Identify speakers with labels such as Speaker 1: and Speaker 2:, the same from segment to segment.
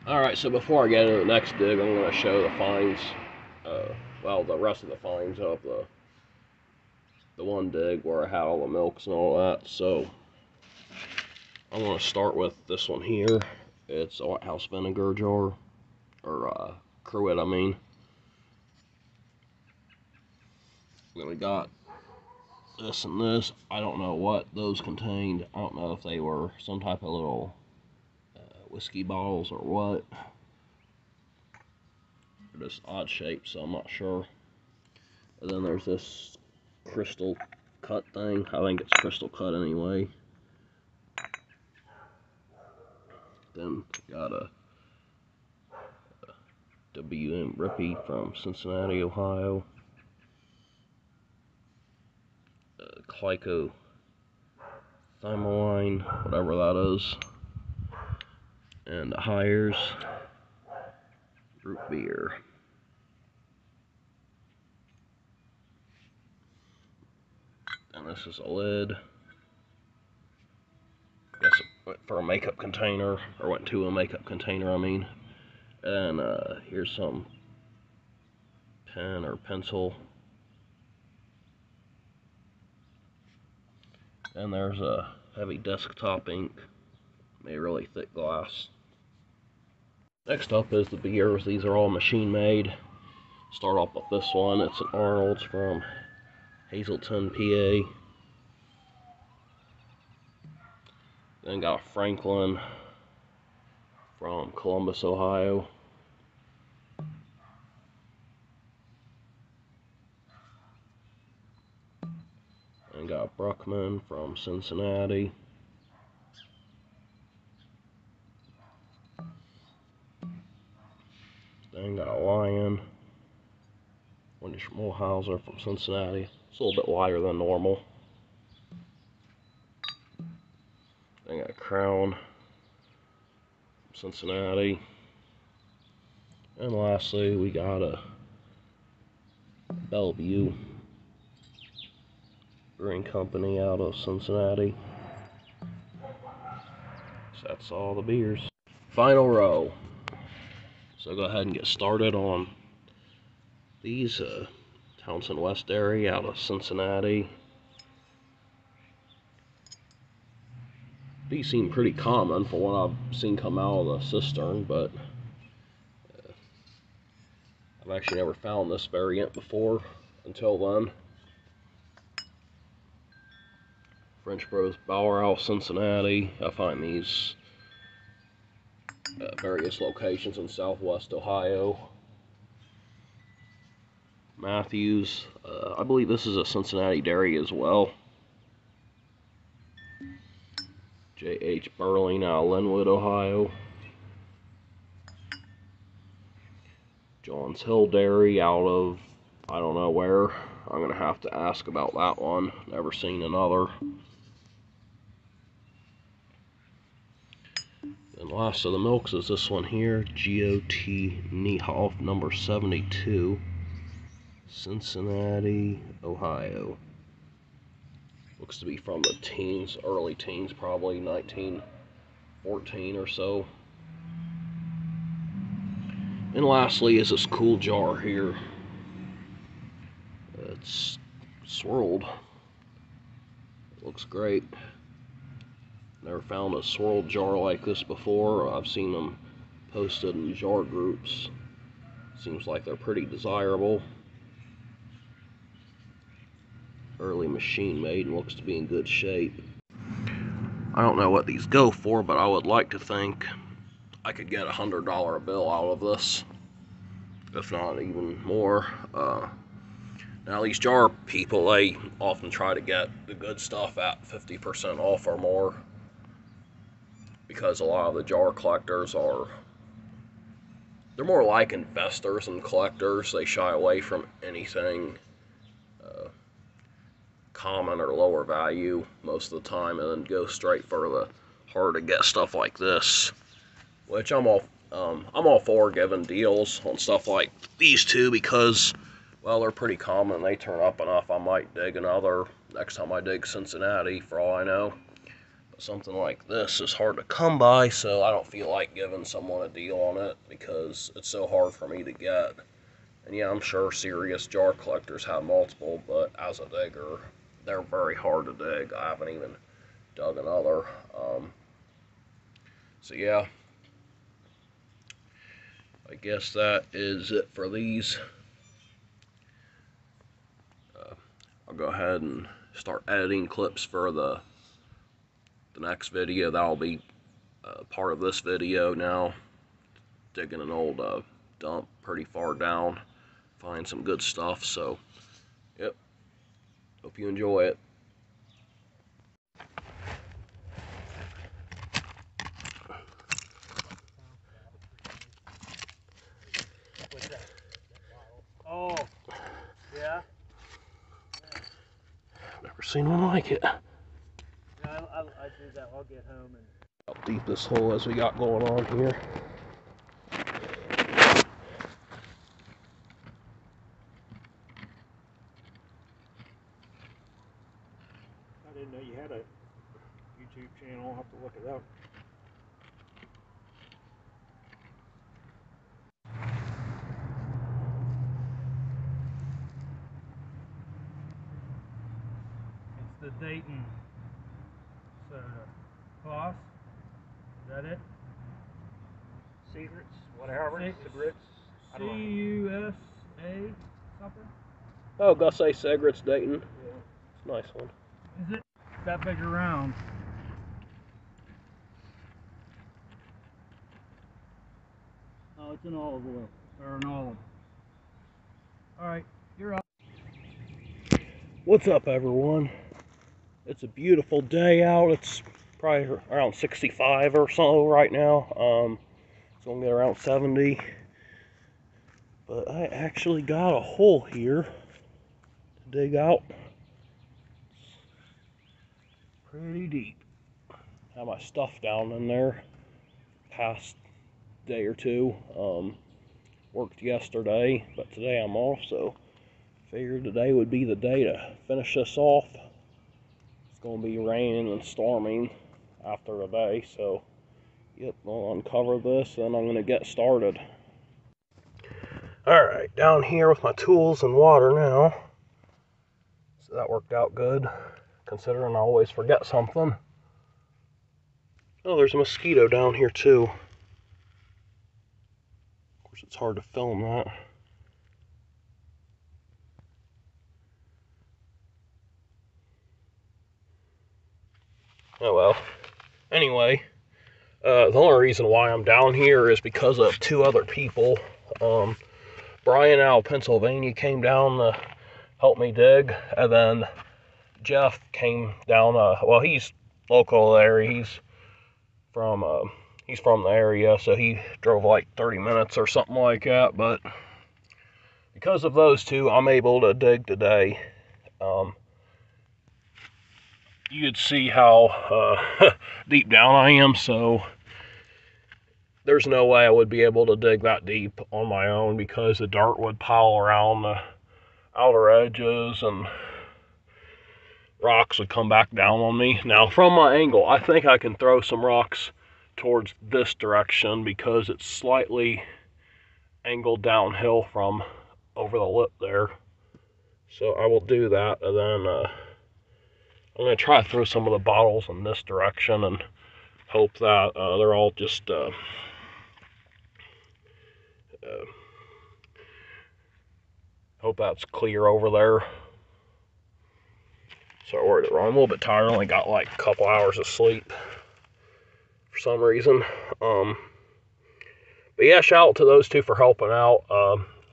Speaker 1: Alright, so before I get into the next dig, I'm going to show the finds, the rest of the finds of the one dig where I had all the milks and all that. So, I'm going to start with this one here. It's a White House vinegar jar, or cruet, I mean. Then we got this and this. I don't know what those contained. I don't know if they were some type of little whiskey bottles or what. They're just odd shapes, so I'm not sure. And then there's this crystal cut thing. I think it's crystal cut anyway. Then got a WM Rippy from Cincinnati, Ohio. Clyco Thymoline, whatever that is. And Hires root beer. And this is a lid. I guess it went for a makeup container, or went to a makeup container, I mean. And here's some pen or pencil. And there's a heavy desktop ink, made really thick glass. Next up is the beers. These are all machine made. Start off with this one. It's an Arnold's from Hazleton, PA. Then got a Franklin from Columbus, Ohio. And got Bruckman from Cincinnati. Then got a Lion, Windisch Mulhauser from Cincinnati. It's a little bit lighter than normal. Then got a Crown from Cincinnati. And lastly, we got a Bellevue Brewing Company out of Cincinnati. So that's all the beers. Final row. So go ahead and get started on these. Townsend West Dairy out of Cincinnati. These seem pretty common for what I've seen come out of the cistern, but I've actually never found this variant before until then. French Bros Bauer out of Cincinnati. I find these at various locations in Southwest Ohio. Matthews, I believe this is a Cincinnati dairy as well. J.H. Burling out of Linwood, Ohio. Johns Hill Dairy out of, I don't know where. I'm going to have to ask about that one. Never seen another. And last of the milks is this one here, G.O.T. Niehoff, number 72, Cincinnati, Ohio. Looks to be from the teens, early teens, probably 1914 or so. And lastly is this cool jar here. It's swirled. It looks great. Never found a swirled jar like this before. I've seen them posted in jar groups. Seems like they're pretty desirable. Early machine made and looks to be in good shape. I don't know what these go for, but I would like to think I could get $100 bill out of this, if not even more. Now these jar people, they often try to get the good stuff at 50% off or more, because a lot of the jar collectors they're more like investors and collectors. They shy away from anything common or lower value most of the time, and then go straight for the hard to get stuff like this, which I'm all for giving deals on stuff like these two, because, well, they're pretty common. They turn up enough, I might dig another next time I dig Cincinnati, for all I know. something like this is hard to come by, so I don't feel like giving someone a deal on it because it's so hard for me to get. And yeah, I'm sure serious jar collectors have multiple, but as a digger, they're very hard to dig. I haven't even dug another. So yeah, I guess that is it for these. I'll go ahead and start editing clips for the next video. That'll be part of this video now. Digging an old dump pretty far down. Find some good stuff. So, yep. Hope you enjoy it.
Speaker 2: What's that? Oh, yeah.
Speaker 1: Never seen one like it.
Speaker 2: Yeah, I do that. I'll get home and.
Speaker 1: How deep this hole as we got going on here.
Speaker 2: I didn't know you had a YouTube channel. I'll have to look it up. It's the Dayton soda. Boss? Is that it? Secrets? Whatever. Cigarettes? C-U-S-A something?
Speaker 1: Oh, Gus A. Cigarettes, Dayton.
Speaker 2: Yeah.
Speaker 1: It's a nice one.
Speaker 2: Is it that big around? Oh, it's an olive oil. Or an olive. Alright, you're up.
Speaker 1: What's up, everyone? It's a beautiful day out. It's probably around 65 or so right now. It's gonna get around 70. But I actually got a hole here to dig out. It's pretty deep. Have my stuff down in there past day or two. Worked yesterday, but today I'm off, so figured today would be the day to finish this off. It's going to be raining and storming after the day, so yep, I'll uncover this and I'm going to get started. Alright, down here with my tools and water now. So that worked out good, considering I always forget something. Oh, there's a mosquito down here too. Of course, it's hard to film that. Oh well. Anyway, the only reason why I'm down here is because of two other people. Brian out of Pennsylvania came down to help me dig, and then Jeff came down. Well, he's local there. He's from the area, so he drove like 30 minutes or something like that. But because of those two, I'm able to dig today. You could see how deep down I am, so there's no way I would be able to dig that deep on my own because the dirt would pile around the outer edges and rocks would come back down on me. Now, from my angle, I think I can throw some rocks towards this direction because it's slightly angled downhill from over the lip there. So I will do that, and then I'm going to try to throw some of the bottles in this direction and hope that they're all just hope that's clear over there. Sorry, I'm a little bit tired. I only got like a couple hours of sleep for some reason. But yeah, shout out to those two for helping out.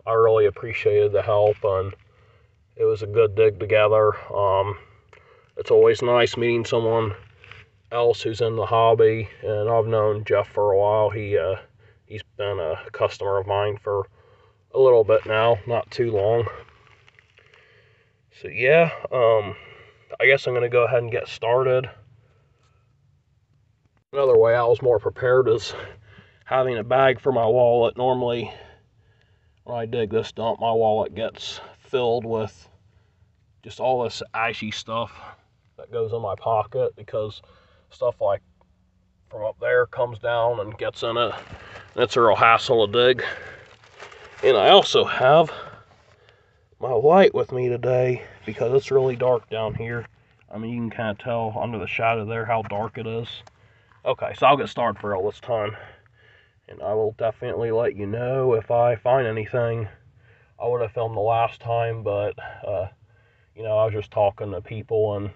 Speaker 1: I really appreciated the help, and it was a good dig together. It's always nice meeting someone else who's in the hobby, and I've known Jeff for a while. He's been a customer of mine for a little bit now, not too long. So yeah, I guess I'm going to go ahead and get started. Another way I was more prepared is having a bag for my wallet. Normally, when I dig this dump, my wallet gets filled with just all this ashy stuff that goes in my pocket because stuff like from up there comes down and gets in it. And it's a real hassle to dig. And I also have my light with me today because it's really dark down here. I mean, you can kind of tell under the shadow there how dark it is. Okay, so I'll get started for all this time. And I will definitely let you know if I find anything. I would have filmed the last time, but, you know, I was just talking to people and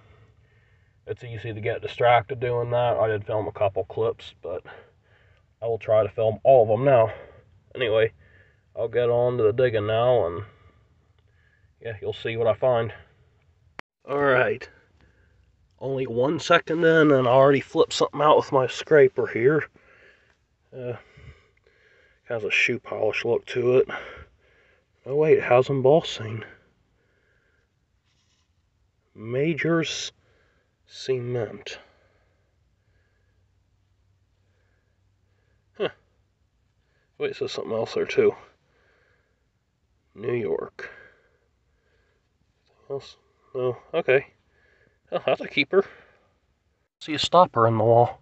Speaker 1: it's easy to get distracted doing that. I did film a couple clips, but I will try to film all of them now. Anyway, I'll get on to the digging now, and yeah, you'll see what I find. Alright, only 1 second in, and I already flipped something out with my scraper here. Has a shoe polish look to it. Oh wait, it has embossing. Majors Cement. Huh. Wait, it says something else there too. New York. Anything else? No, okay. Oh, that's a keeper. See a stopper in the wall.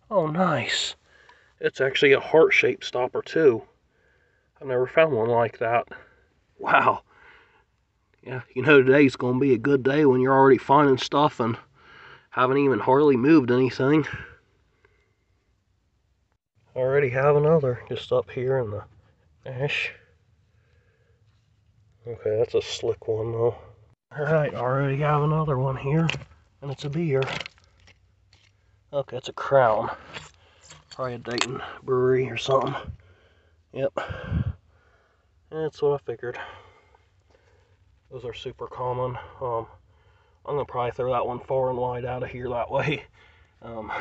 Speaker 1: Oh, nice. It's actually a heart-shaped stopper too. I've never found one like that. Wow. Yeah, you know today's gonna be a good day when you're already finding stuff and haven't even hardly moved anything. Already have another just up here in the ash. Okay, that's a slick one though. Alright, already have another one here, and it's a beer. Okay, it's a Crown. Probably a Dayton brewery or something. Yep. That's what I figured. Those are super common. I'm gonna probably throw that one far and wide out of here that way. Well,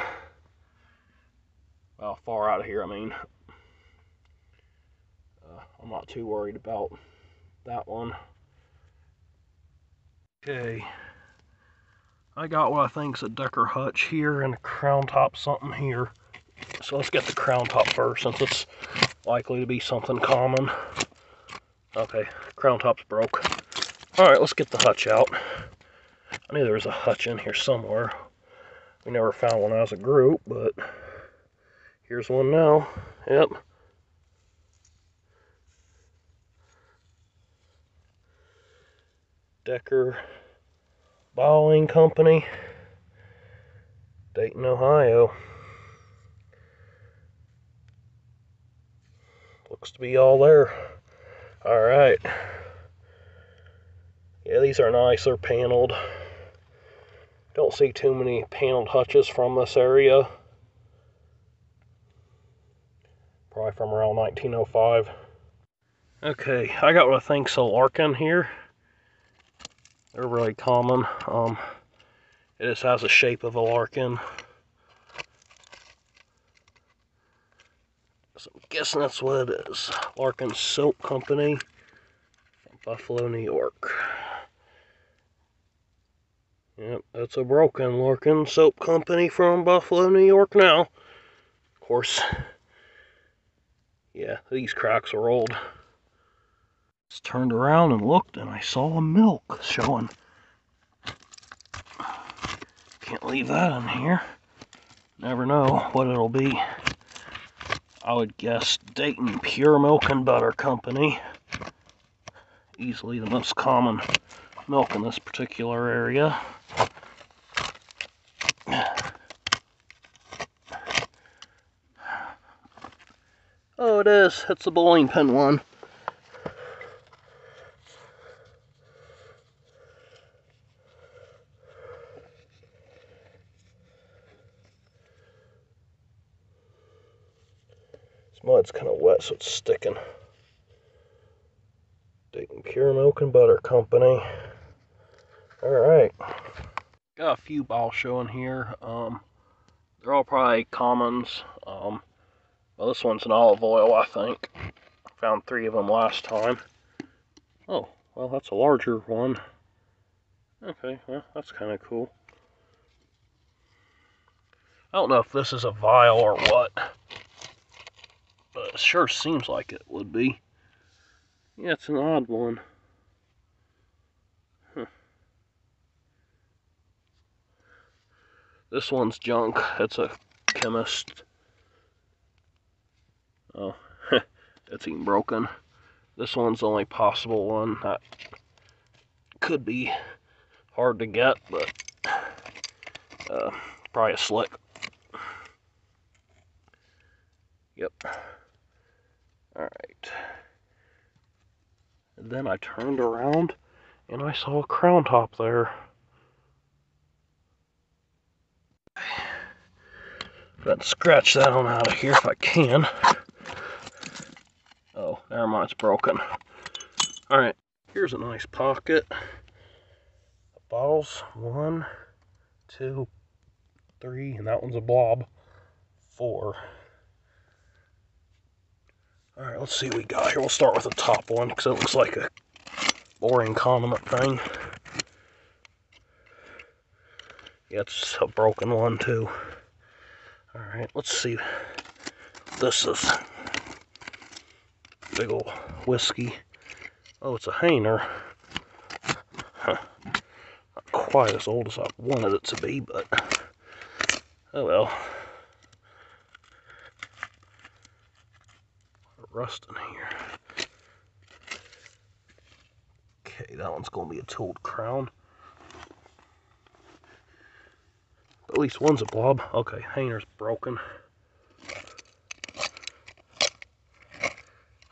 Speaker 1: far out of here, I mean. I'm not too worried about that one. Okay. I got what I think's a Decker hutch here and a crown top something here. So let's get the crown top first since it's likely to be something common. Okay, crown top's broke. Alright, let's get the hutch out. I knew there was a hutch in here somewhere. We never found one as a group, but here's one now. Yep. Decker Bottling Company, Dayton, Ohio. Looks to be all there. Alright. Yeah, these are nice. They're paneled. Don't see too many paneled hutches from this area. Probably from around 1905. Okay, I got what I think's a Larkin here. They're really common. It just has the shape of a Larkin. So I'm guessing that's what it is. Larkin Soap Company from Buffalo, New York. Yep, that's a broken Larkin Soap Company from Buffalo, New York now. Of course, yeah, these cracks are old. Just turned around and looked and I saw a milk showing. Can't leave that in here. Never know what it'll be. I would guess Dayton Pure Milk and Butter Company. Easily the most common milk in this particular area. Oh, it is. It's the bowling pin one. This mud's kind of wet, so it's sticking. Dayton Pure Milk and Butter Company. Alright. Got a few balls showing here. They're all probably commons. Well, this one's an olive oil, I think. Found 3 of them last time. Oh, well, that's a larger one. Okay, well, that's kind of cool. I don't know if this is a vial or what, but it sure seems like it would be. Yeah, it's an odd one. Huh. This one's junk. It's a chemist. Oh, it's even broken. This one's the only possible one. That could be hard to get, but probably a slick. Yep. Alright. And then I turned around and I saw a crown top there. Got to scratch that on out of here if I can. Oh, never mind, it's broken. Alright, here's a nice pocket. Bottles, 1, 2, 3, and that one's a blob. 4. Alright, let's see what we got here. We'll start with the top one because it looks like a boring condiment thing. Yeah, it's a broken one too. Alright, let's see. This is big old whiskey. Oh, it's a Hainer. Huh. Not quite as old as I wanted it to be, but oh well. Rust in here. Okay, that one's gonna be a tooled crown. At least one's a blob. Okay, Hainer's broken.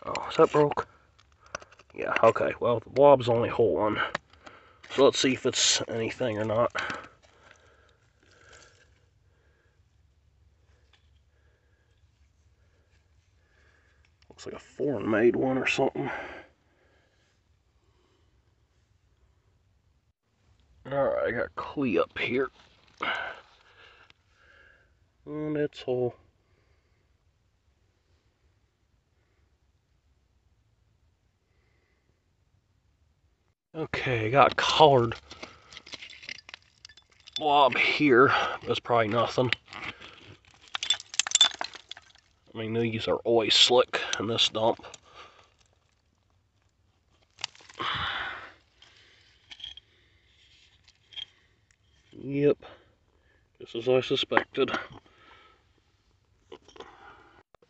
Speaker 1: Oh, is that broke? Yeah, okay. Well, the blob's only whole one. So let's see if it's anything or not. Looks like a foreign-made one or something. Alright, I got Clee up here. And it's whole. Okay, I got a collared blob here. That's probably nothing. I mean, these are always slick in this dump. Yep, just as I suspected.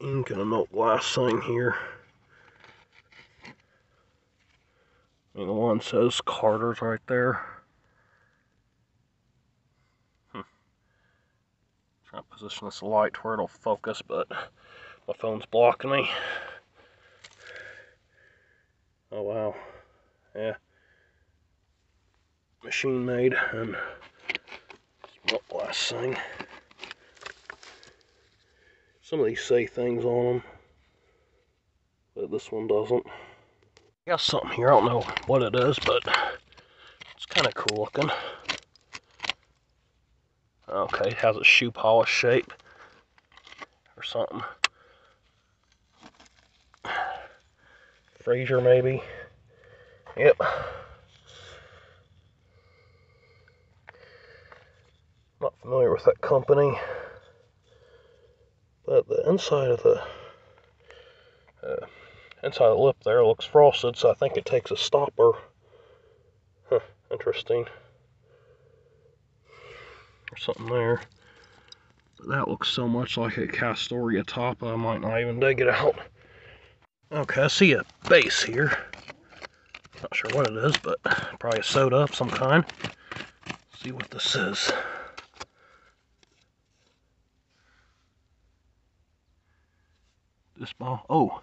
Speaker 1: Ink and a milk glass thing here. I mean, the one says Carter's right there. Trying to position this light where it'll focus, but my phone's blocking me. Oh wow, yeah. Machine made and milk glass thing. Some of these say things on them, but this one doesn't. I got something here, I don't know what it is, but it's kind of cool looking. Okay, it has a shoe polish shape or something. Fraser maybe. Yep. Not familiar with that company, but the inside of the lip there looks frosted, so I think it takes a stopper. Huh, interesting. Or something there. But that looks so much like a Castoria top, I might not even dig it out. Okay, I see a base here. Not sure what it is, but probably a soda of some kind. Let's see what this is. This ball, oh,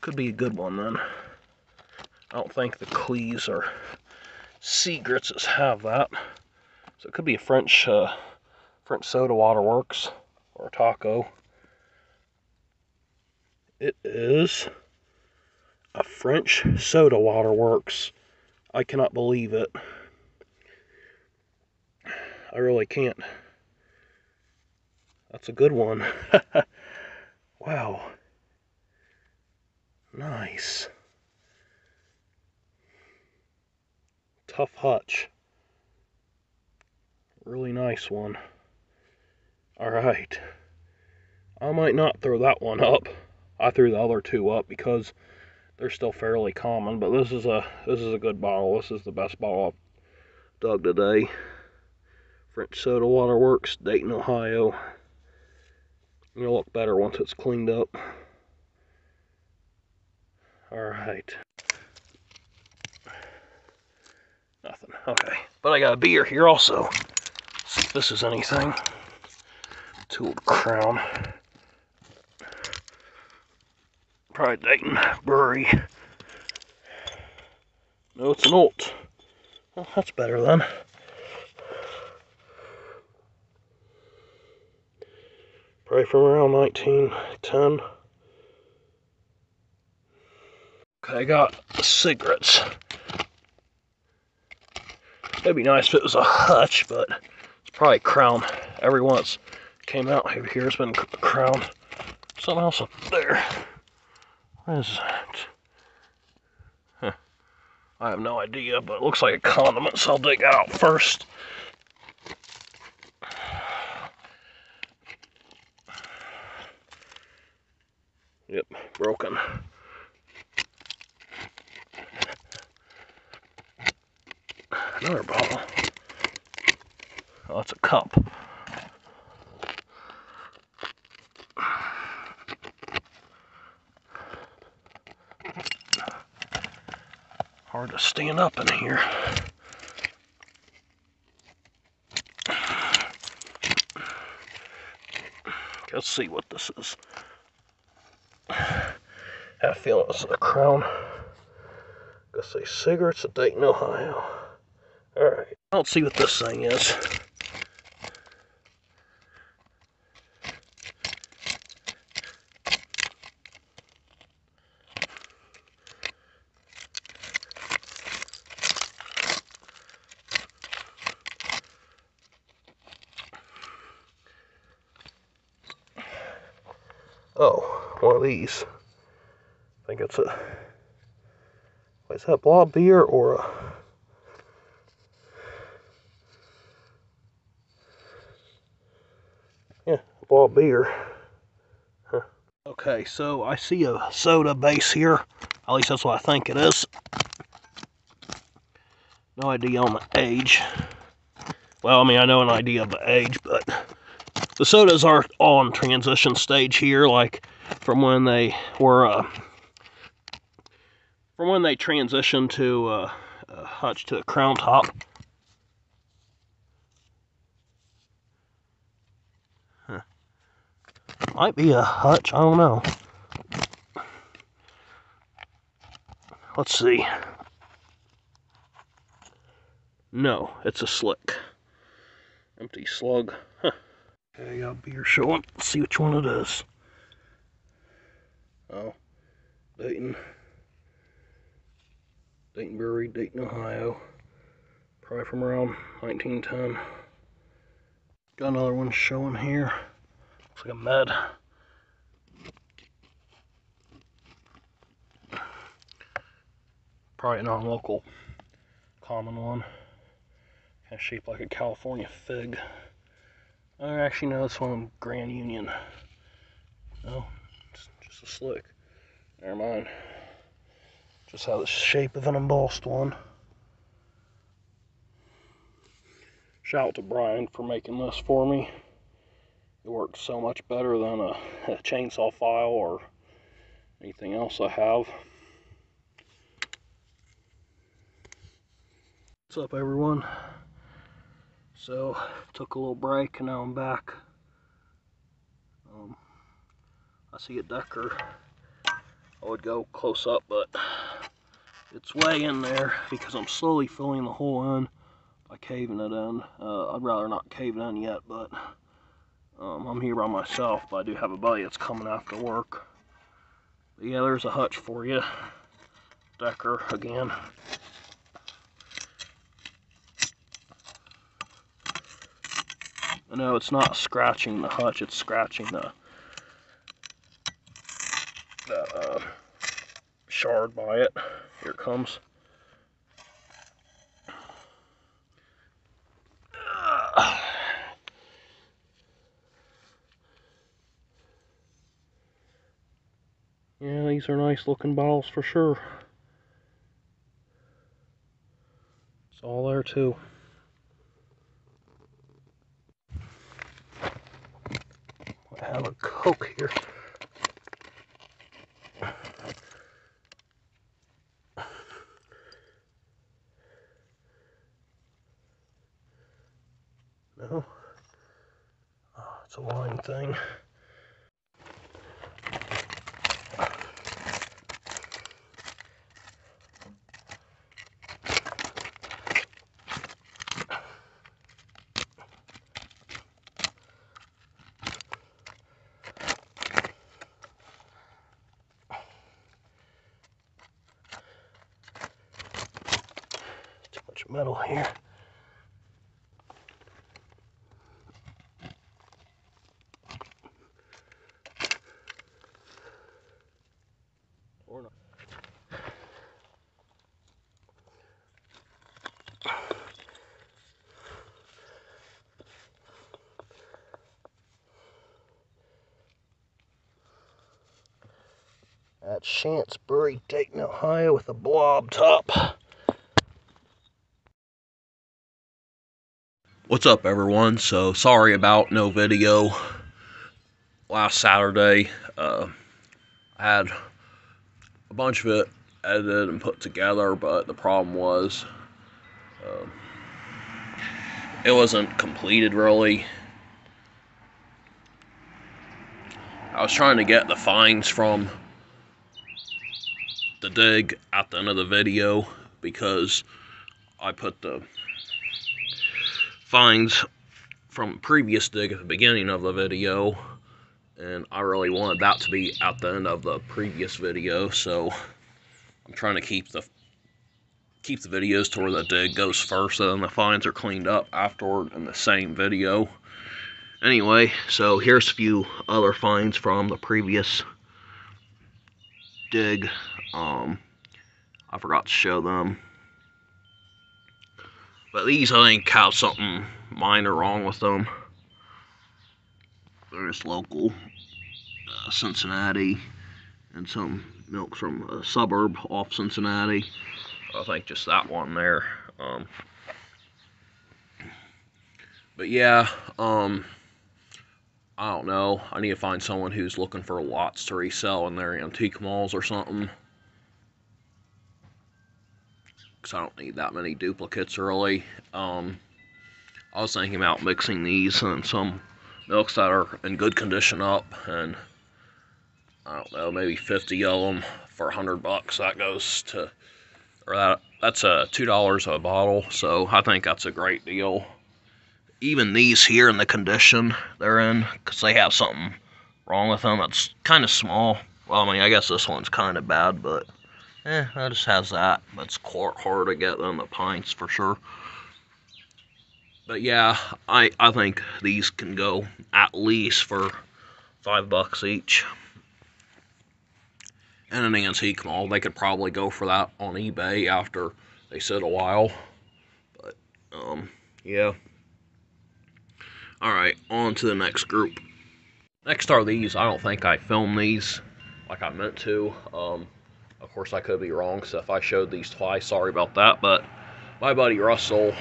Speaker 1: could be a good one then. I don't think the Clees or Segrets have that. So it could be a French soda waterworks or a taco. It is a French soda waterworks. I cannot believe it. I really can't. That's a good one. Wow. Nice. Tough hutch. Really nice one. Alright. I might not throw that one up. I threw the other two up because they're still fairly common, but this is a good bottle. This is the best bottle I've dug today. French Soda Waterworks, Dayton, Ohio. It'll look better once it's cleaned up. Alright. Nothing. Okay. But I got a beer here also. See if this is anything. Tooled Crown. Probably Dayton Brewery. No, it's an Alt. Well, that's better then. Probably from around 1910. Okay, I got the cigarettes. It'd be nice if it was a Hutch, but it's probably Crown. Every one that's came out over here has been Crown. Something else up there. What is that? Huh. I have no idea, but it looks like a condiment, so I'll dig that out first. Yep, broken. Another bottle. Oh, that's a cup. Hard to stand up in here. Let's see what this is. I have a feeling it's a Crown. Gonna say cigarettes at Dayton, Ohio. Alright, let's see what this thing is. Oh, one of these. I think it's a... Is that blob beer or a... Yeah, blob beer. Huh. Okay, so I see a soda base here. At least that's what I think it is. No idea on the age. Well, I mean, I know an idea of the age, but the sodas are all in transition stage here, like from when they were, from when they transitioned to a Hutch to a Crown top. Huh. Might be a Hutch, I don't know. Let's see. No, it's a Slick. Empty slug. Huh. Okay, I got beer showing. Let's see which one it is. Oh, Dayton Brewery, Dayton, Ohio. Probably from around 1910. Got another one showing here. Looks like a med. Probably a non-local common one. Kind of shaped like a California fig. Actually, no, it's one of Grand Union. No, it's just a Slick. Never mind. Just has the shape of an embossed one. Shout out to Brian for making this for me. It works so much better than a chainsaw file or anything else I have. What's up, everyone? So, took a little break and now I'm back. I see a Decker. I would go close up, but it's way in there because I'm slowly filling the hole in by caving it in. I'd rather not cave it in yet, but I'm here by myself, but I do have a buddy that's coming after work. But yeah, there's a Hutch for you. Decker again. No, it's not scratching the Hutch, it's scratching the shard by it. Here it comes. Yeah, these are nice looking bottles for sure. It's all there too. have a Coke here. No? Oh, it's a line thing. Too much metal here. At Chancebury, Dayton, Ohio, with a blob top. What's up, everyone? So sorry about no video last Saturday. I had a bunch of it edited and put together, but the problem was it wasn't completed really. I was trying to get the finds from the dig at the end of the video because I put the finds from the previous dig at the beginning of the video, and I really wanted that to be at the end of the previous video, so I'm trying to keep the videos to where the dig goes first and then the finds are cleaned up afterward in the same video. Anyway, so here's a few other finds from the previous dig. I forgot to show them. But these, I think, have something minor wrong with them. They're just local, Cincinnati, and some milk from a suburb off Cincinnati. I think just that one there. But yeah, I don't know. I need to find someone who's looking for lots to resell in their antique malls or something. Because I don't need that many duplicates really. I was thinking about mixing these and some milks that are in good condition up, and I don't know, maybe 50 of them for $100. That goes to, or that's $2 a bottle, so I think that's a great deal. Even these here in the condition they're in, because they have something wrong with them. It's kind of small. Well, I mean, I guess this one's kind of bad, but that just has that. But it's harder to get than the pints for sure. But yeah, I think these can go at least for $5 each. In an antique mall, they could probably go for that on eBay after they sit a while. But yeah. Alright, on to the next group. Next are these. I don't think I filmed these like I meant to. Of course, I could be wrong, so if I showed these twice, sorry about that. But my buddy Russell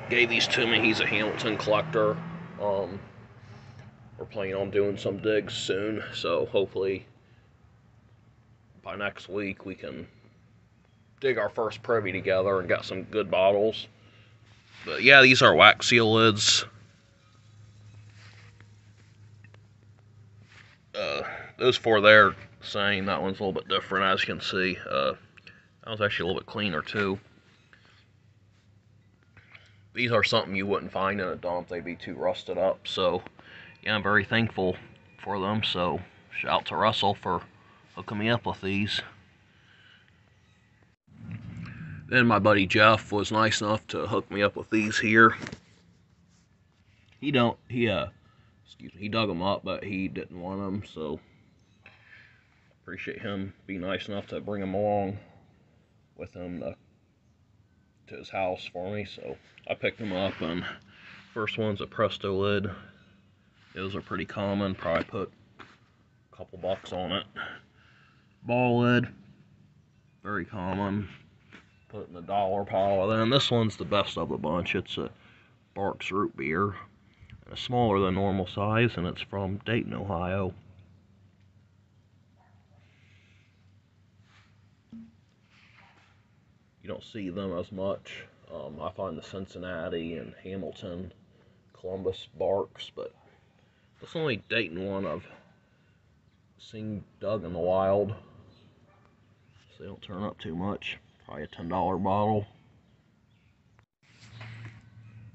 Speaker 1: gave these to me. He's a Hamilton collector. We're planning on doing some digs soon, so hopefully by next week we can dig our first privy together and get some good bottles. But yeah, these are wax seal lids. Those four there, same. That one's a little bit different, as you can see. That one's actually a little bit cleaner too. These are something you wouldn't find in a dump. They'd be too rusted up. So yeah, I'm very thankful for them. So shout out to Russell for hooking me up with these. Then my buddy Jeff was nice enough to hook me up with these here. He dug them up, but he didn't want them, so appreciate him being nice enough to bring them along with him to his house for me. So I picked them up, and first one's a Presto lid. Those are pretty common, probably put a couple bucks on it. Ball lid, very common, put in the dollar pile. And then this one's the best of the bunch. It's a Barks root beer. It's smaller than normal size, and it's from Dayton, Ohio. You don't see them as much. I find the Cincinnati and Hamilton, Columbus barks, but that's the only Dayton one I've seen dug in the wild. So they don't turn up too much. Probably a $10 bottle.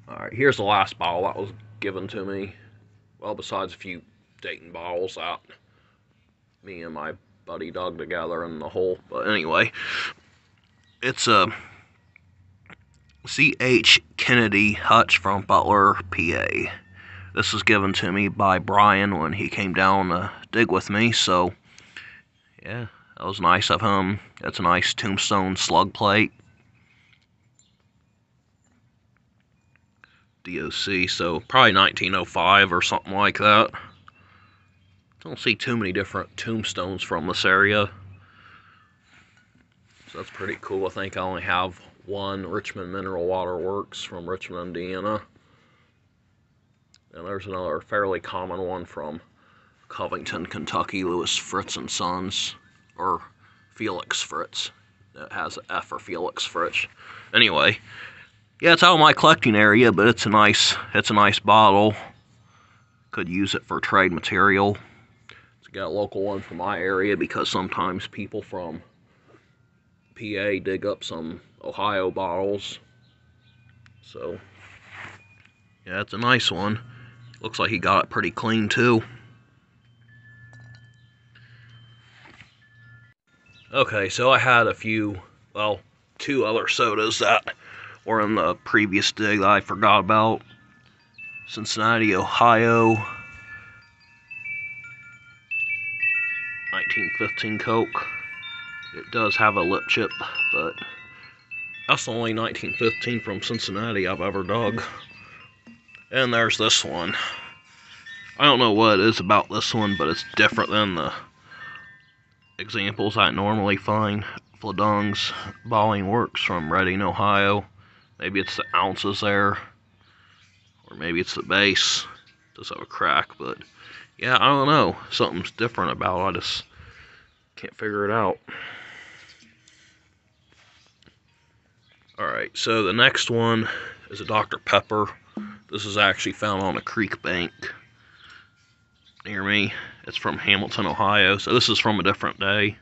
Speaker 1: Alright, here's the last bottle that was given to me. Well, besides a few Dayton bottles that me and my buddy dug together in the hole. But anyway, it's a C.H. Kennedy Hutch from Butler, PA. This was given to me by Brian when he came down to dig with me, so yeah, that was nice of him. It's a nice tombstone slug plate. DOC, so probably 1905 or something like that. Don't see too many different tombstones from this area. So that's pretty cool. I think I only have one Richmond Mineral Water Works from Richmond, Indiana. And there's another fairly common one from Covington, Kentucky, Lewis Fritz and Sons, or Felix Fritz. It has an F for Felix Fritz. Anyway, yeah, it's out of my collecting area, but it's a nice bottle. Could use it for trade material. It's got a local one from my area because sometimes people from PA dig up some Ohio bottles. So yeah, it's a nice one. Looks like he got it pretty clean too. Okay, so I had two other sodas that were in the previous dig that I forgot about. Cincinnati, Ohio, 1915 Coke. It does have a lip chip, but that's the only 1915 from Cincinnati I've ever dug. And there's this one. I don't know what it is about this one, but it's different than the examples I normally find. Fladung's Balling Works from Reading, Ohio. Maybe it's the ounces there, or maybe it's the base. It does have a crack, but yeah, I don't know. Something's different about it. I just can't figure it out. Alright, so the next one is a Dr. Pepper. This is actually found on a creek bank near me. It's from Hamilton, Ohio, so this is from a different day.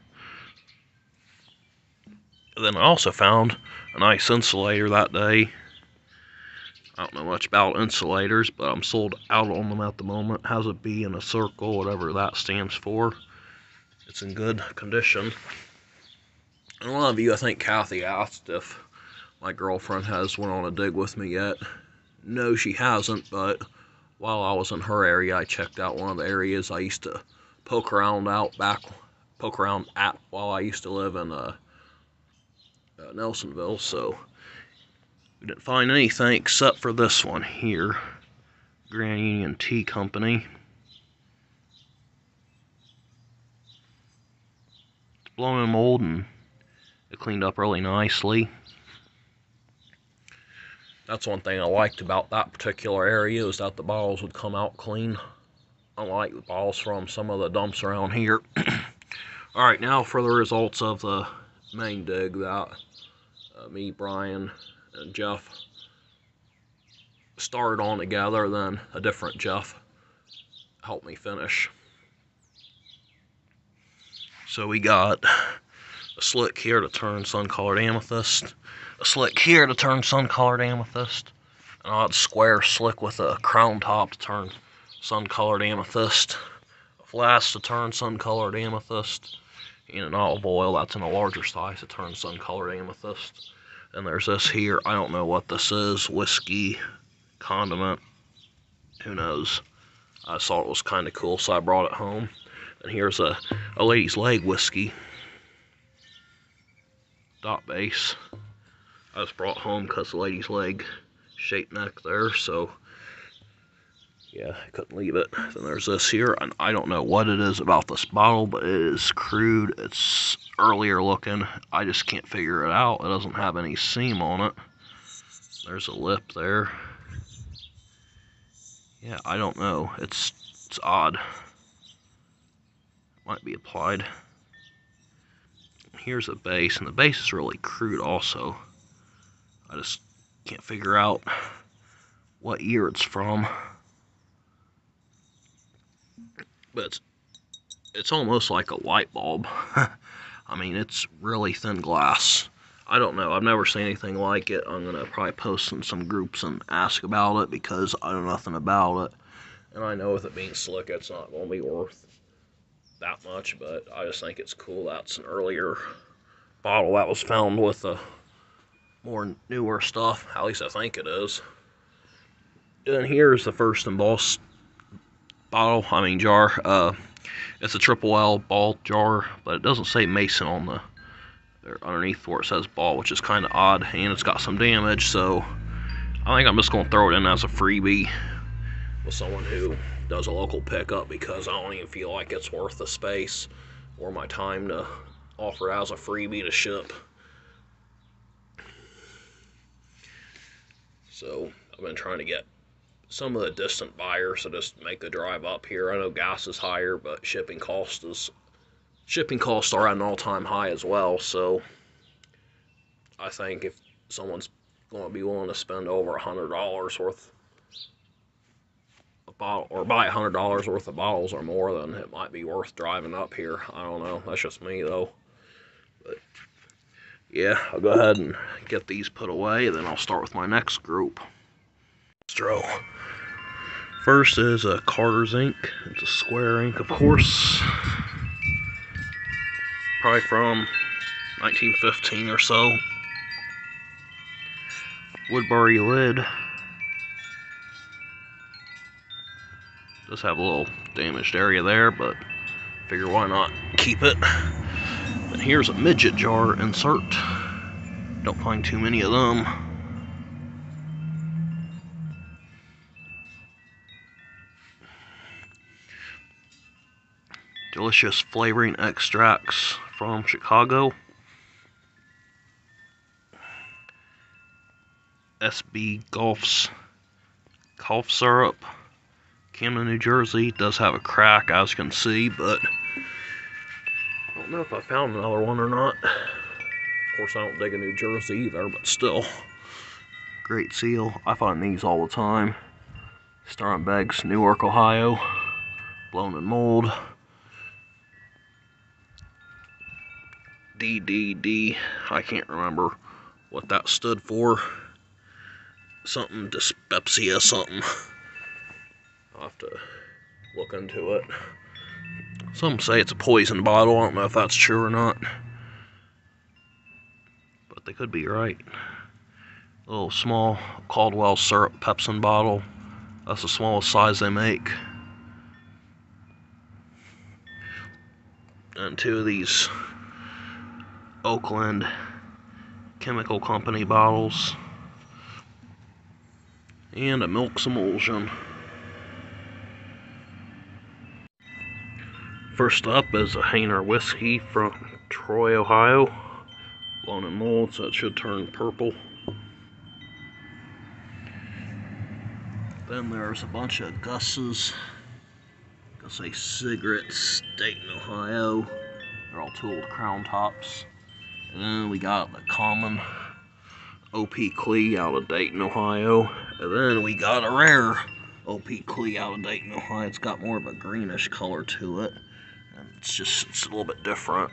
Speaker 1: And then I also found a nice insulator that day. I don't know much about insulators, but I'm sold out on them at the moment. Has a B in a circle, whatever that stands for. It's in good condition. And a lot of you, I think Kathy asked if my girlfriend has went on a dig with me yet. No, she hasn't, but while I was in her area, I checked out one of the areas I used to poke around at while I used to live in Nelsonville, so we didn't find anything except for this one here. Grand Union Tea Company. It's blown in mold and it cleaned up really nicely. That's one thing I liked about that particular area, is that the bottles would come out clean, unlike the bottles from some of the dumps around here. Alright, now for the results of the main dig that me, Brian, and Jeff started on together, then a different Jeff helped me finish. So we got a slick here to turn sun-colored amethyst, a slick here to turn sun-colored amethyst, an odd square slick with a crown top to turn sun-colored amethyst, a flask to turn sun-colored amethyst, and an olive oil that's in a larger size to turn sun-colored amethyst. And there's this here, I don't know what this is, whiskey, condiment, who knows. I thought it was kind of cool, so I brought it home. And here's a lady's leg whiskey, dot base. I just brought home because the lady's leg shaped neck there, so yeah, I couldn't leave it. Then there's this here, and I don't know what it is about this bottle, but it is crude. It's earlier looking. I just can't figure it out. It doesn't have any seam on it. There's a lip there. Yeah, I don't know. It's odd. Might be applied. Here's a base, and the base is really crude also. I just can't figure out what year it's from. But it's almost like a light bulb. I mean, it's really thin glass. I don't know. I've never seen anything like it. I'm going to probably post in some groups and ask about it because I know nothing about it. And I know with it being silica, it's not going to be worth that much, but I just think it's cool. That's an earlier bottle that was found with a more newer stuff. At least I think it is. And here's the first embossed bottle, jar. It's a triple L ball jar, but it doesn't say Mason on the underneath where it says ball, which is kind of odd, and it's got some damage, so I think I'm just going to throw it in as a freebie with someone who does a local pickup, because I don't even feel like it's worth the space or my time to offer it as a freebie to ship. So I've been trying to get some of the distant buyers to just make the drive up here. I know gas is higher, but shipping costs are at an all-time high as well, so I think if someone's going to be willing to spend over $100 worth of bottle, or buy $100 worth of bottles or more, then it might be worth driving up here. I don't know. That's just me, though. But yeah, I'll go ahead and get these put away, then I'll start with my next group. First is a Carter's ink. It's a square ink, of course. Probably from 1915 or so. Woodbury lid. Does have a little damaged area there, but figure why not keep it. And here's a midget jar insert. Don't find too many of them. Delicious flavoring extracts from Chicago. SB Golf's cough syrup. Camden, New Jersey. Does have a crack, as you can see, but I don't know if I found another one or not. Of course, I don't dig in New Jersey either, but still. Great seal. I find these all the time. Star & Beggs, Newark, Ohio. Blown in mold. DDD. I can't remember what that stood for. Something dyspepsia, something. I'll have to look into it. Some say it's a poison bottle. I don't know if that's true or not, but they could be right. A little small Caldwell syrup Pepsin bottle. That's the smallest size they make. And two of these Oakland Chemical Company bottles. And a Milk's Emulsion. First up is a Hainer whiskey from Troy, Ohio. Blown in mold, so it should turn purple. Then there's a bunch of Gus's. Say cigarettes, Dayton, Ohio. They're all tooled crown tops. And then we got the common OP Clee out of Dayton, Ohio. And then we got a rare OP Clee out of Dayton, Ohio. It's got more of a greenish color to it. And it's a little bit different.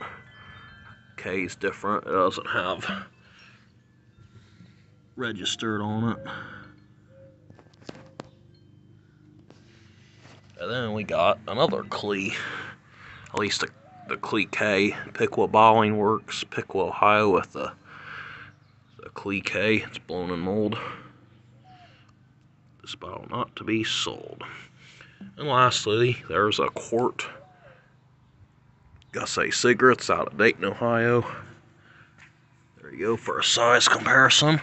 Speaker 1: K's different. It doesn't have registered on it. And then we got another Clee, at least the Clee K, Piqua Bottling Works, Piqua, Ohio, with the Clee K. It's blown in mold. This bottle not to be sold. And lastly, there's a quart Gus's cigarettes out of Dayton, Ohio. There you go for a size comparison.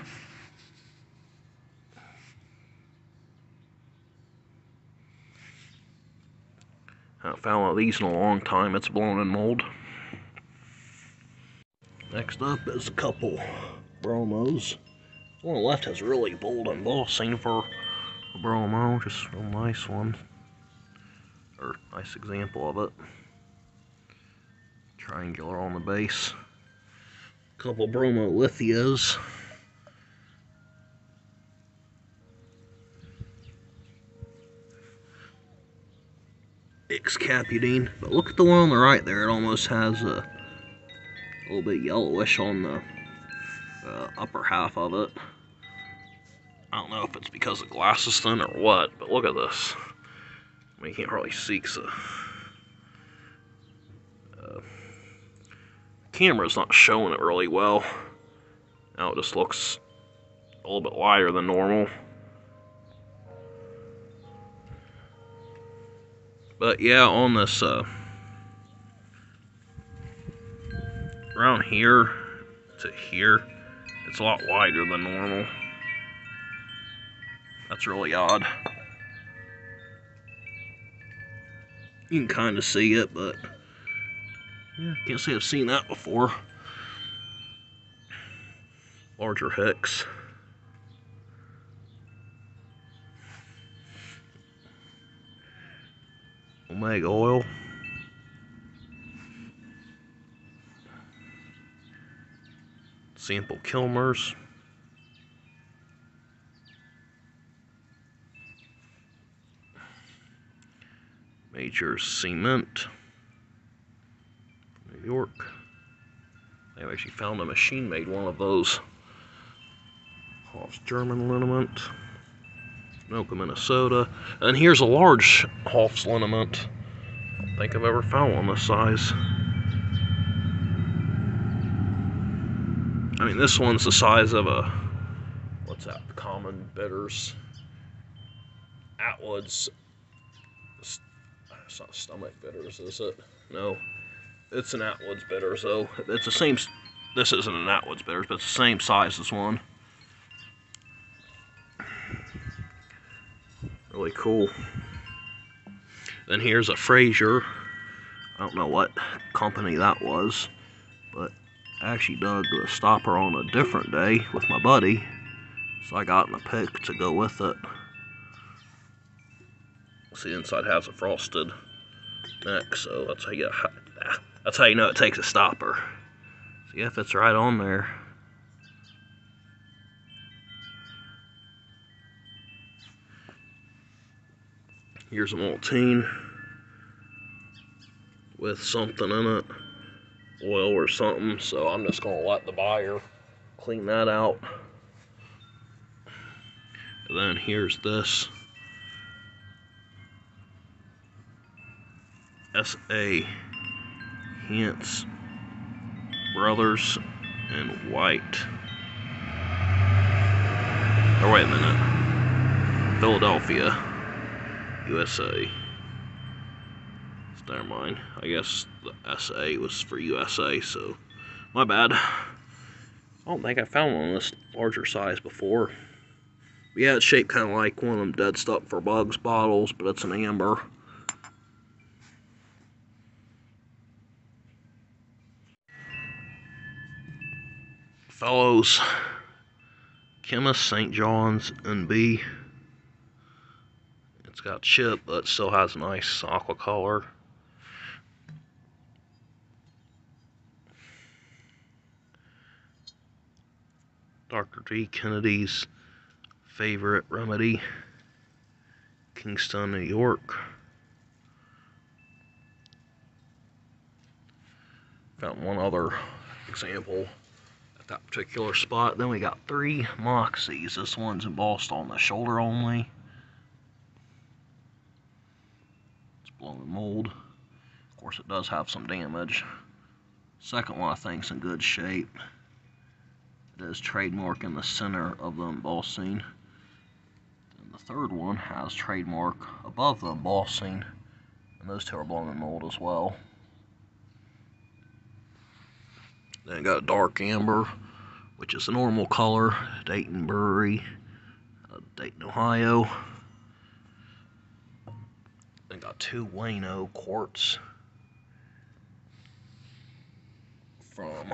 Speaker 1: I haven't found one of these in a long time. It's blown in mold. Next up is a couple Bromos. The one on the left has really bold embossing for bromo, just a real nice one. Or nice example of it. Triangular on the base. Couple bromo lithios. Excapudine. But look at the one on the right there. It almost has a little bit yellowish on the upper half of it. I don't know if it's because the glass is thin or what, but look at this. I mean, you can't hardly see because the camera's not showing it really well. Now it just looks a little bit lighter than normal. But yeah, on this, around here to here, it's a lot wider than normal. That's really odd. You can kind of see it, but yeah, can't say I've seen that before. Larger hex. Omega oil. Sample Kilmers. Major Cement. New York. They've actually found a machine made one of those. Hoff's German liniment. Anoka, Minnesota. And here's a large Hoff's liniment. I don't think I've ever found one this size. I mean, this one's the size of a, what's that, common bitters. Atwood's, it's not stomach bitters, is it? No, it's an Atwood's bitters, though. It's the same, this isn't an Atwood's bitters, but it's the same size as one. Really cool. Then here's a Fraser. I don't know what company that was, but I actually dug the stopper on a different day with my buddy, so I got in a pick to go with it. See, the inside has a frosted neck, so that's how you know it takes a stopper. See if it's right on there. Here's a Maltine with something in it, oil or something, so I'm just gonna let the buyer clean that out. And then here's this S.A. Hance Brothers in white. Or wait a minute. Philadelphia, USA. Never mind. I guess the SA was for USA, so my bad. I don't think I found one this larger size before. But yeah, it's shaped kind of like one of them Dead Stuck for Bugs bottles, but it's an amber. Fellows Chemist, St. John's NB. It's got chip, but it still has a nice aqua color. Dr. D. Kennedy's Favorite Remedy, Kingston, New York. Found one other example at that particular spot. Then we got 3 Moxies. This one's embossed on the shoulder only. It's blown mold. Of course, it does have some damage. Second one I think's in good shape. It is trademark in the center of the embossing. And the third one has trademark above the embossing. And those 2 are blown in mold as well. Then it got a dark amber, which is a normal color. Dayton Brewery, Dayton, Ohio. Then got 2 Wayno quartz from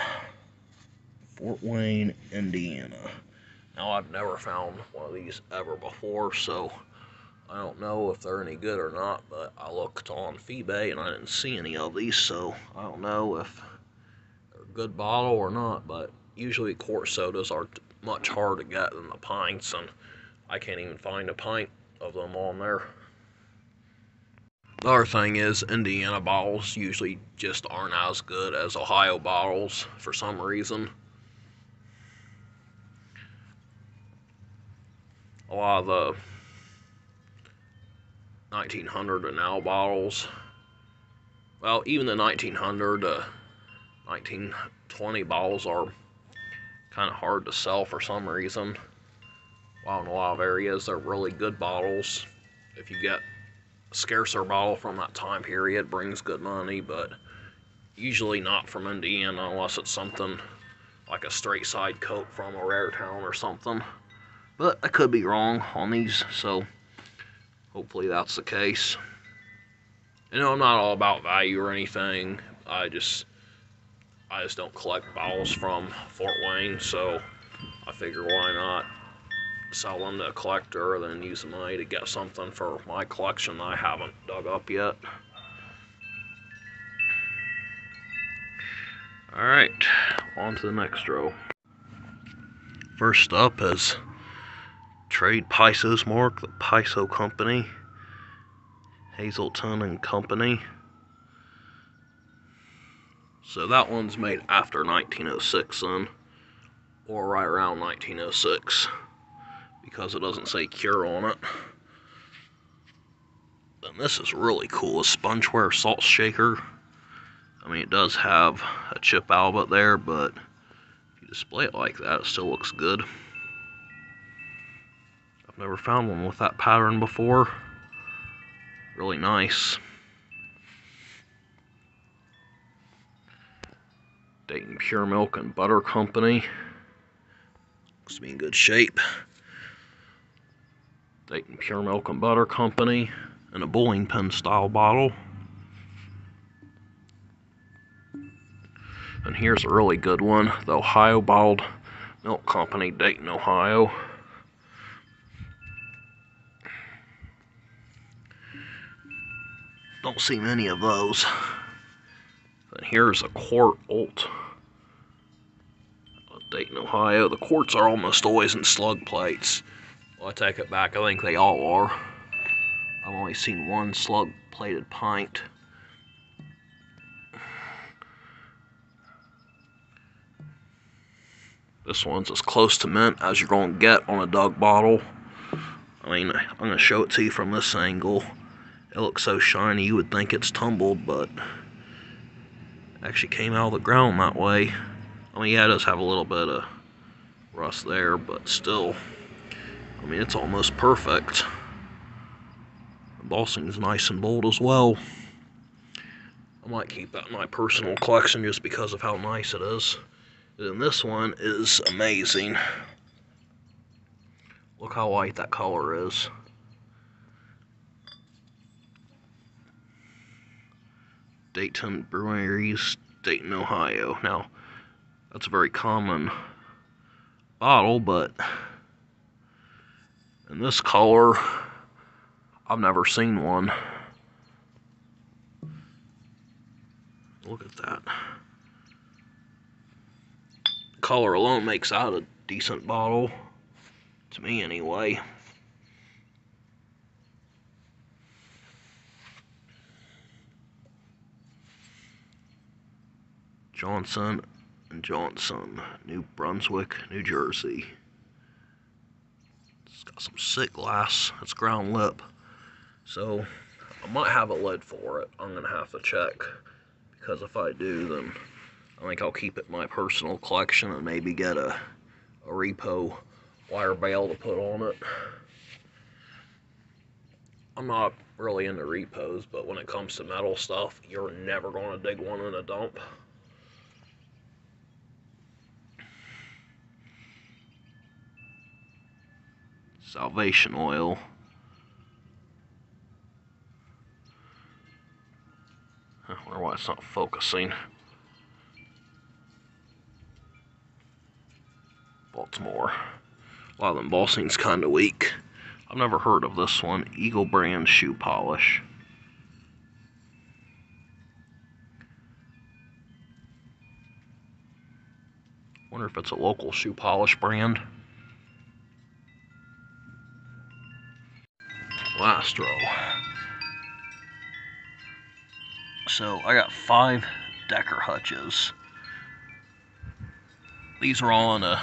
Speaker 1: Fort Wayne, Indiana. Now, I've never found one of these ever before, so I don't know if they're any good or not, but I looked on eBay and I didn't see any of these, so I don't know if they're a good bottle or not, but usually quart sodas are much harder to get than the pints, and I can't even find a pint of them on there. The other thing is, Indiana bottles usually just aren't as good as Ohio bottles for some reason. A lot of the 1900 and now bottles, well, even the 1900 to 1920 bottles are kind of hard to sell for some reason. While in a lot of areas, they're really good bottles. If you get a scarcer bottle from that time period, it brings good money, but usually not from Indiana unless it's something like a straight side coat from a rare town or something. But I could be wrong on these, so hopefully that's the case. You know, I'm not all about value or anything. I just don't collect bottles from Fort Wayne, so I figure why not sell them to a collector and then use the money to get something for my collection that I haven't dug up yet. Alright, on to the next row. First up is Trade Piso's Mark, the Piso Company, Hazelton and Company. So that one's made after 1906 then, or right around 1906, because it doesn't say cure on it. And this is really cool, a spongeware salt shaker. I mean, it does have a chip outlet there, but if you display it like that, it still looks good. I've never found one with that pattern before. Really nice. Dayton Pure Milk and Butter Company. Looks to be in good shape. Dayton Pure Milk and Butter Company in a bowling pin style bottle. And here's a really good one, the Ohio Bottled Milk Company, Dayton, Ohio. Don't see many of those. And here's a quart Olt, Dayton, Ohio. The quarts are almost always in slug plates. Well, I take it back, I think they all are. I've only seen one slug plated pint. This one's as close to mint as you're going to get on a Doug bottle. I mean, I'm going to show it to you from this angle. It looks so shiny you would think it's tumbled, but it actually came out of the ground that way. I mean, yeah, it does have a little bit of rust there, but still, I mean, it's almost perfect. The embossing's nice and bold as well. I might keep that in my personal collection just because of how nice it is. And this one is amazing. Look how light that color is. Dayton Breweries, Dayton, Ohio. Now, that's a very common bottle, but in this color, I've never seen one. Look at that. Color alone makes out a decent bottle, to me anyway. Johnson & Johnson, New Brunswick, New Jersey. It's got some sick glass. It's ground lip. So, I might have a lid for it. I'm going to have to check. Because if I do, then I think I'll keep it in my personal collection and maybe get a repo wire bail to put on it. I'm not really into repos, but when it comes to metal stuff, you're never going to dig one in a dump. Salvation oil. I wonder why it's not focusing. Baltimore. A lot of the embossing's kind of weak. I've never heard of this one. Eagle brand shoe polish. Wonder if it's a local shoe polish brand. Last row. So I got 5 Decker hutches. These are all in a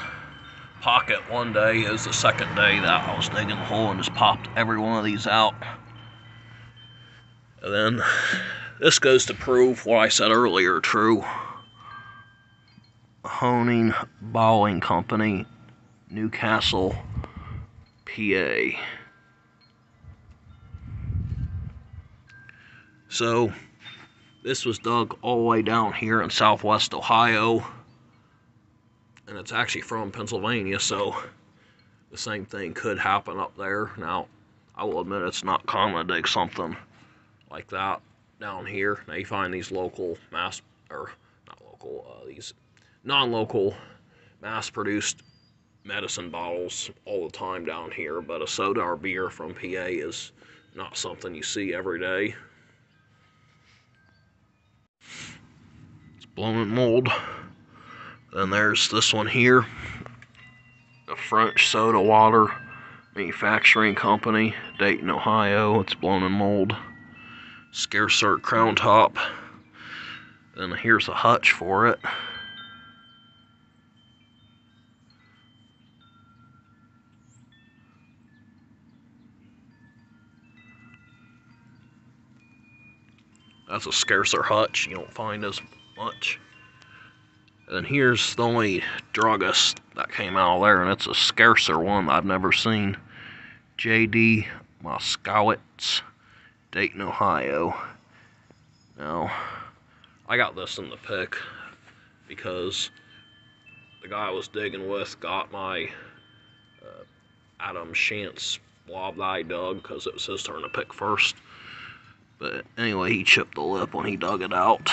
Speaker 1: pocket. One day is the second day that I was digging the hole and just popped every one of these out. And then this goes to prove what I said earlier true. Honing Bowling Company, Newcastle, PA. So this was dug all the way down here in southwest Ohio, and it's actually from Pennsylvania, so the same thing could happen up there. Now, I will admit it's not common to dig something like that down here. Now you find these local these non-local mass-produced medicine bottles all the time down here, but a soda or beer from PA is not something you see every day. It's blowing mold. Then there's this one here, a French soda water manufacturing company, Dayton, Ohio. It's blown in mold. Scarcer crown top. And here's a hutch for it. That's a scarcer hutch. You don't find as much. And then here's the only druggist that came out of there, and it's a scarcer one that I've never seen. J.D. Moskowitz, Dayton, Ohio. Now, I got this in the pick because the guy I was digging with got my Adam Shantz blob that I dug because it was his turn to pick first. But anyway, he chipped the lip when he dug it out,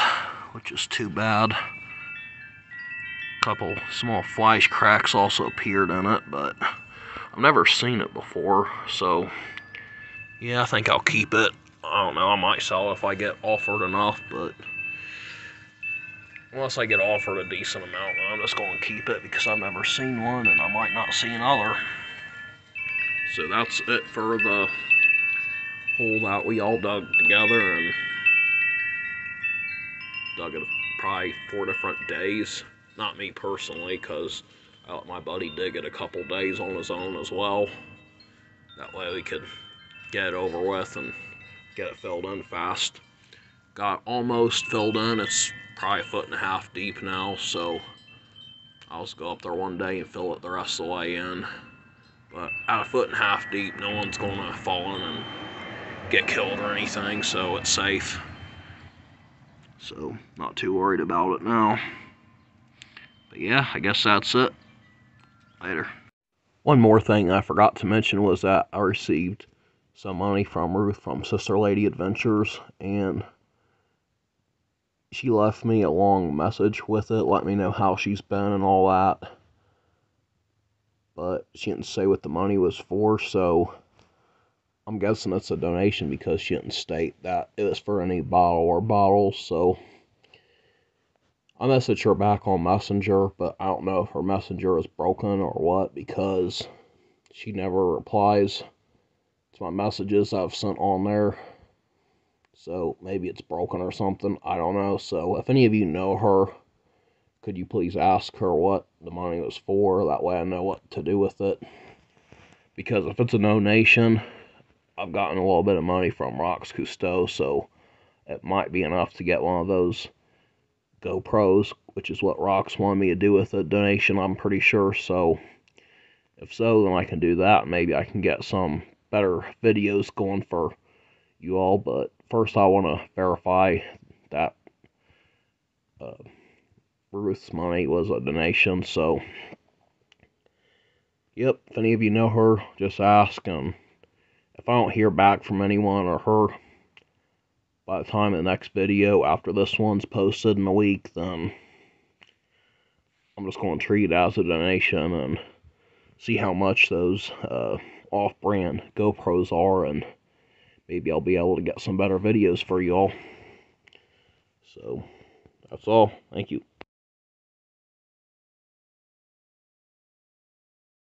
Speaker 1: which is too bad. Couple small flash cracks also appeared in it, but I've never seen it before, so yeah, I think I'll keep it. I don't know, I might sell it if I get offered enough, but unless I get offered a decent amount, I'm just going to keep it because I've never seen one and I might not see another. So that's it for the hole that we all dug together, and dug it probably 4 different days. Not me personally, because I let my buddy dig it a couple days on his own as well. That way we could get it over with and get it filled in fast. Got almost filled in. It's probably 1.5 feet deep now, so I'll just go up there one day and fill it the rest of the way in. But at 1.5 feet deep, no one's going to fall in and get killed or anything, so it's safe. So, not too worried about it now. But yeah, I guess that's it. Later. One more thing I forgot to mention was that I received some money from Ruth from Sister Lady Adventures, and she left me a long message with it, let me know how she's been and all that. But she didn't say what the money was for, so I'm guessing it's a donation because she didn't state that it was for any bottle or bottles, so I messaged her back on Messenger, but I don't know if her Messenger is broken or what, because she never replies to my messages I've sent on there. So maybe it's broken or something, I don't know. So if any of you know her, could you please ask her what the money was for? That way I know what to do with it. Because if it's a donation, I've gotten a little bit of money from Rox Cousteau, so it might be enough to get one of those GoPros, which is what Rox wanted me to do with the donation, I'm pretty sure. So if so, then I can do that. Maybe I can get some better videos going for you all. But first I want to verify that Ruth's money was a donation. So yep, if any of you know her, just ask. And if I don't hear back from anyone or her by the time of the next video after this one's posted in a week, then I'm just going to treat it as a donation and see how much those off-brand GoPros are, and maybe I'll be able to get some better videos for y'all. So, that's all. Thank you.